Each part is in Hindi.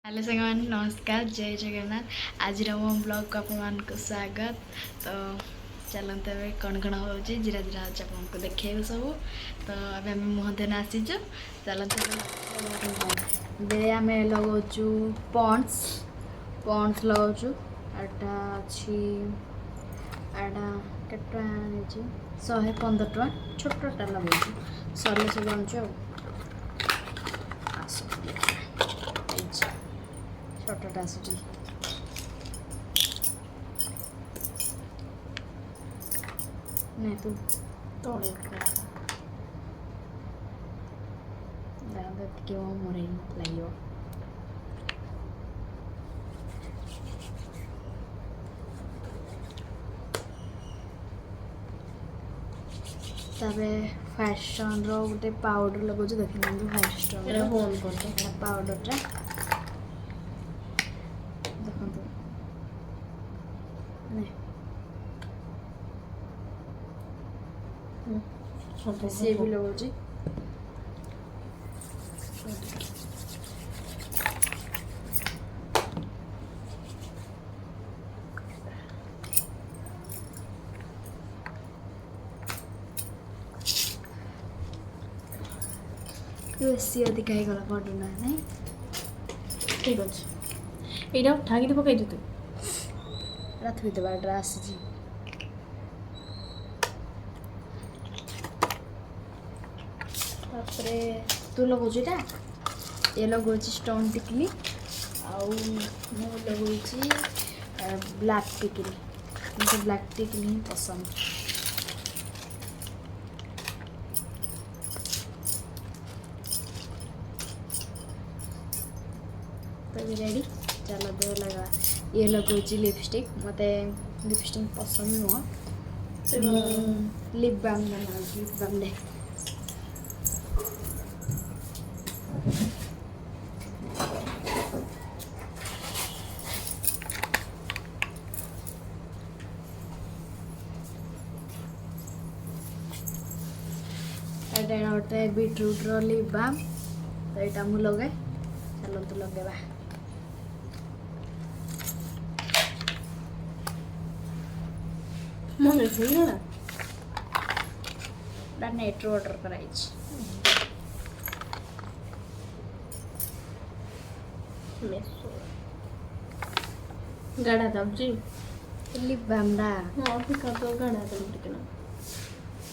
हेलो संगमान नमस्कार जय जगन्नाथ आज मो ब्लॉग को आप स्वागत तो चलते ए कण कण हो धीरे धीरे आपको देखे सब तो अभी आम मुह देने आसीचु चलते आम लगाचु पॉन्ड्स पॉन्ड्स लगाचु एटा अच्छी एटा के 115 टका छोटा लगे सर सब आनुचु छोटा आसूँ नहीं तू तोड़े टे मोर लगे फैशन रोटे पाउडर लगो देखते फैशन पाउडर सी भी लगाऊँ बेसी अधिक होगा पड़ना नहीं ठीक अच्छे यहाँ उठा कि पकई तू रात हुई बार आसी तू लगाऊँ ये लगाऊँ स्टोन टिकली आउ लगाऊँ ब्लैक टिकली मुझे ब्लैक टिकली ही पसंद तो भी रेडी चलो दे लगा ये लगाऊँ लिपस्टिक मत लिपस्टिक पसंद नुह लिप बाम बना लिप बाम दे गोटे बीट्रूट लिप बाम तो यहाँ मुझे लगे चलते लगेगा मन नेट ऑर्डर कराई गाढ़ा दब जी लिप बाम हाँ फिका तो गाढ़ा दब टिकना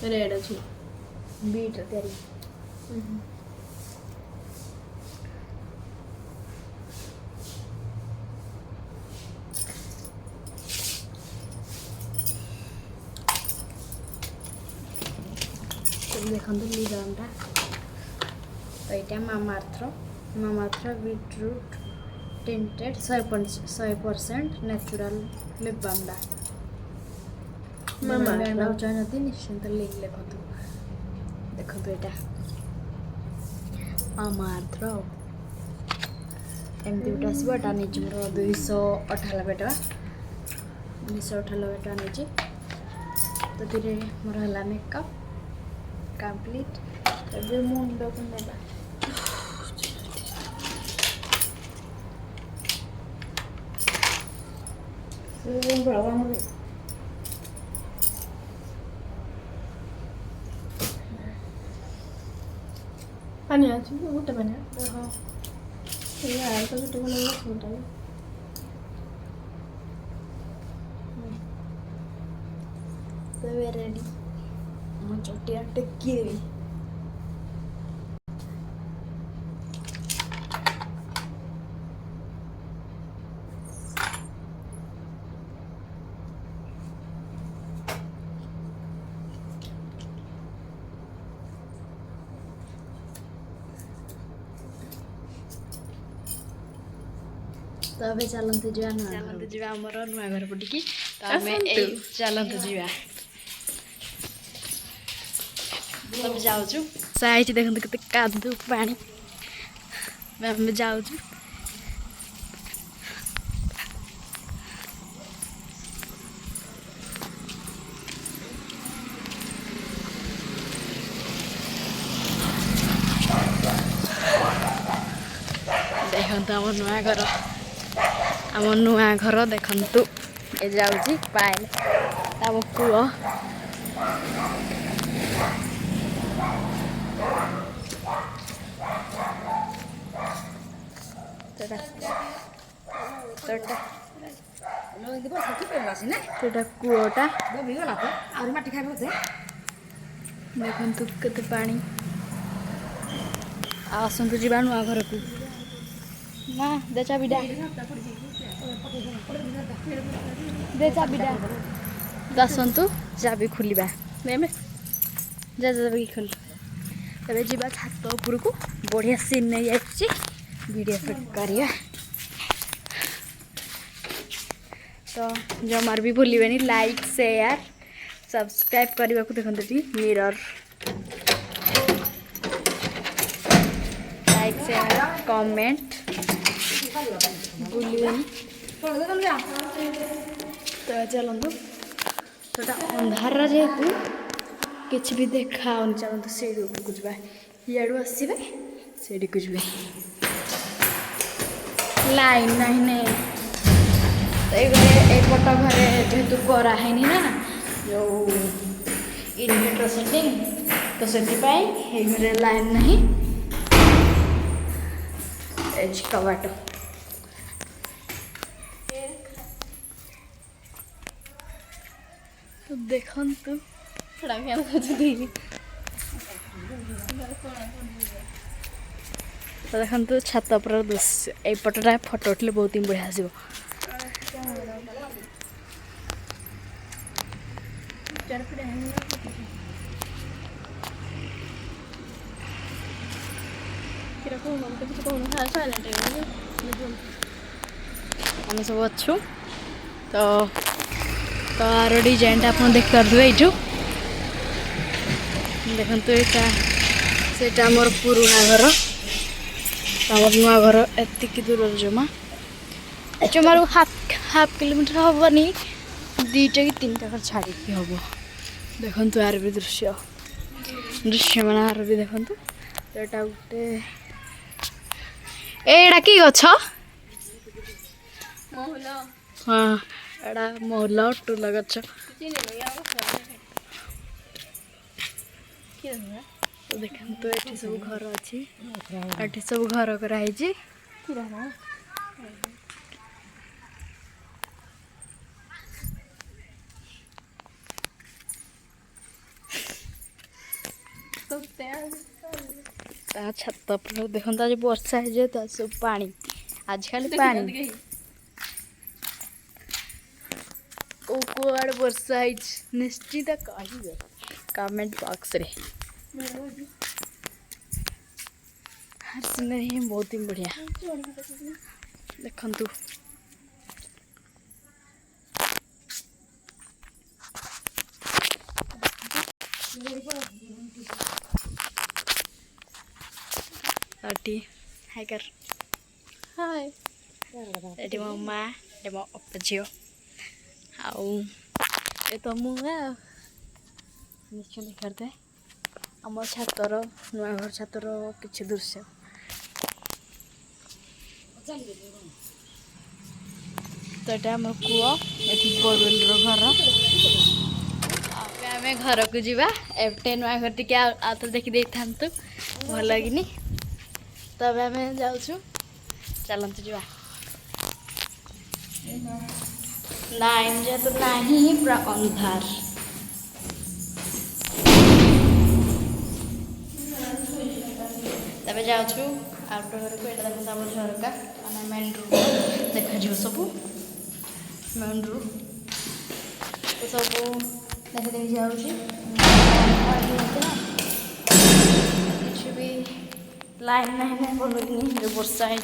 रेड अच्छी बीट तेरी देखो लिप बाम तो यहाँ Mamaearth beetroot tinted 100% natural lip balm चाहती निश्चिंत लिंक लिखतु देखो यहाँ मामाअर्थ एमती गोटे आसटा नहीं मोर 298 टका 298 टका नहीं तो ये मोर है मेकअप कंप्लीट तभी मुंड को नेला पानी अच्छी गोटे पानी हाँ यार तो गोटे बना छोटा तो रेडी मो चटिया टेकी देवी तो अभी चलते जा आमर नुआ घर पटिकी तो आम चलते जा सब जाऊँ साइज देखते केते कादू पानी आम जाऊँ देखते आम नुआ घर आम नुआ घर देखु ए जाऊँगी पायल आम पुओ कूटा देखु केते पानी आसतु जा नुआ घर को ना दे चाबिटा दे चाबिटा आसतु चाबी खोलिबा जा चाबी खोल तबे जीवा छात उपर को बढ़िया सीन नहीं जाइए वीडियो शूट करिया तो जमार भी भूलिबेनी लाइक शेयर सब्सक्राइब करने को देखते मिरर लाइक शेयर कमेंट भूलिबेनी तो चलतु तो अंधार जेहेतु किसी भी देखा चलते से को जा इाड़ू आसवे से को जी लाइन नहीं एपट घरे जेहेतु कराहे ना जो इनवर्टर सेटिंग तो से घरे लाइन नहीं कबाट तो देखु तो देखु छात पर दृश्य यपटा फोटो उठे बहुत ही बढ़िया आसो आम सब अच्छु तो तार डिजाइन आप देख पारे यू देखते यहाँ मोर पुराणा घर आम नुआ घर एतिक दूर जमा जमार हाफ किलोमीटर हेनी 2 कि 3 घर छाड़ी हम देखु यार भी दृश्य मान यार भी देखु एटा गोटे एटा कि गछ हाँ एटा महल टुला गछ तो देखु ये सब घर अच्छी ये सब घर कराई छत पर देखो आज वर्षा है तो सब पानी आज खाली पानी कुआड़ वर्षा है निश्चित कहे कमेंट बॉक्स रे हर सीनरी बहुत ही बढ़िया देखंतु हाय कर हाय ये मो माँ ये मो अपा झील ये तो मुझे निश्चय देखते आम छातर नुआ घर छातर किसी दृश्य तो ये आम कूଅ ये बोरवेल घर आम घर को जीवा एवटे नुआ घर टी आउ देखी था भल लगिनी तब आम जाऊँ चलते जा लाइन जेहतु नहीं पूरा अंधार तब जाऊँ आउट घर को यहाँ देखते आम झरका मैंने मेन रूम देखा सब मेन रूम तो सब देख देख जाऊँ किसी भी लाइन नहीं बोलूनी जो वर्षा है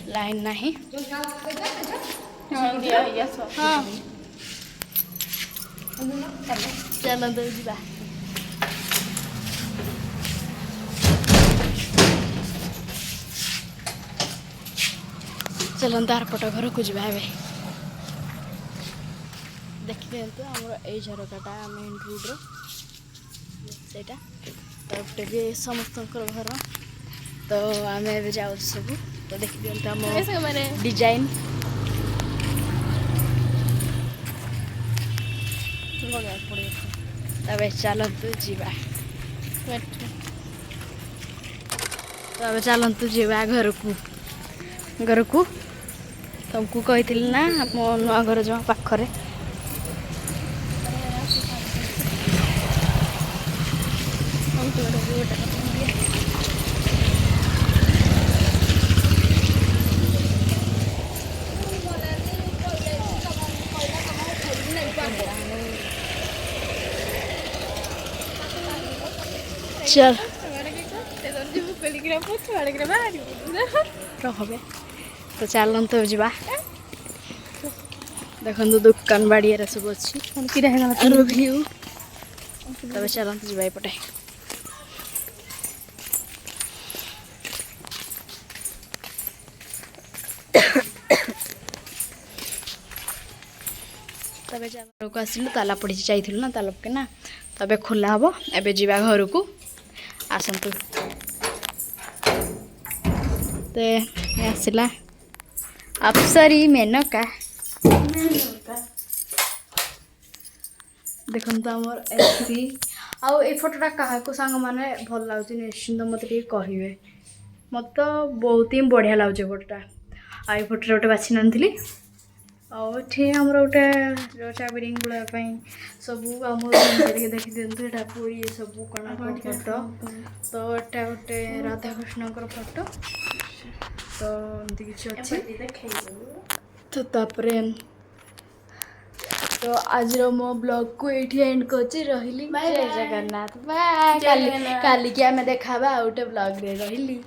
लाइन नहीं हाँ चलते जा चलते आरपट घर को जा देखते आम ये झरकाटा मेन रोड रोटा तो भी समस्त घर तो आम ए जाऊ सब तो देखी दिखते आम ମାନେ डिजाइन तब चलतु जीवा तब चलतु जीवा घर को तुमको कही ना मो नुआ घर जो पाखरे चल रहे तो चलते जा देखो दुकान बाड़ी सब अच्छी रिव्यू तब चलते जा एपटे तबे घर को आसिलु ताला पड़ी जाइलु ना ताला पके ना तबे खोला हम एबे जीवा घर को आसतु ते आसला अप्सरी मेनका देखो आमर एसी आउ ए फोटोटा क्या सांग मैंने भल लगे निश्चिंत मत कहे मत बहुत ही बढ़िया लगे फोटोटा आई फोटो गोटे बाछी नानी आठी आमर गोटे ट्रावेलिंग बुलापाई सब आम देखी दिखाँ यहाँ पूरी सब कण फोटो तो एटा गोटे राधाकृष्ण फोटो तो एमती किसी अच्छे तो तापरे तो आज मो ब्लॉग को ये एंड कर रही जय जगन्नाथ बाय काली की आम देखा गोटे ब्लॉग रे रही।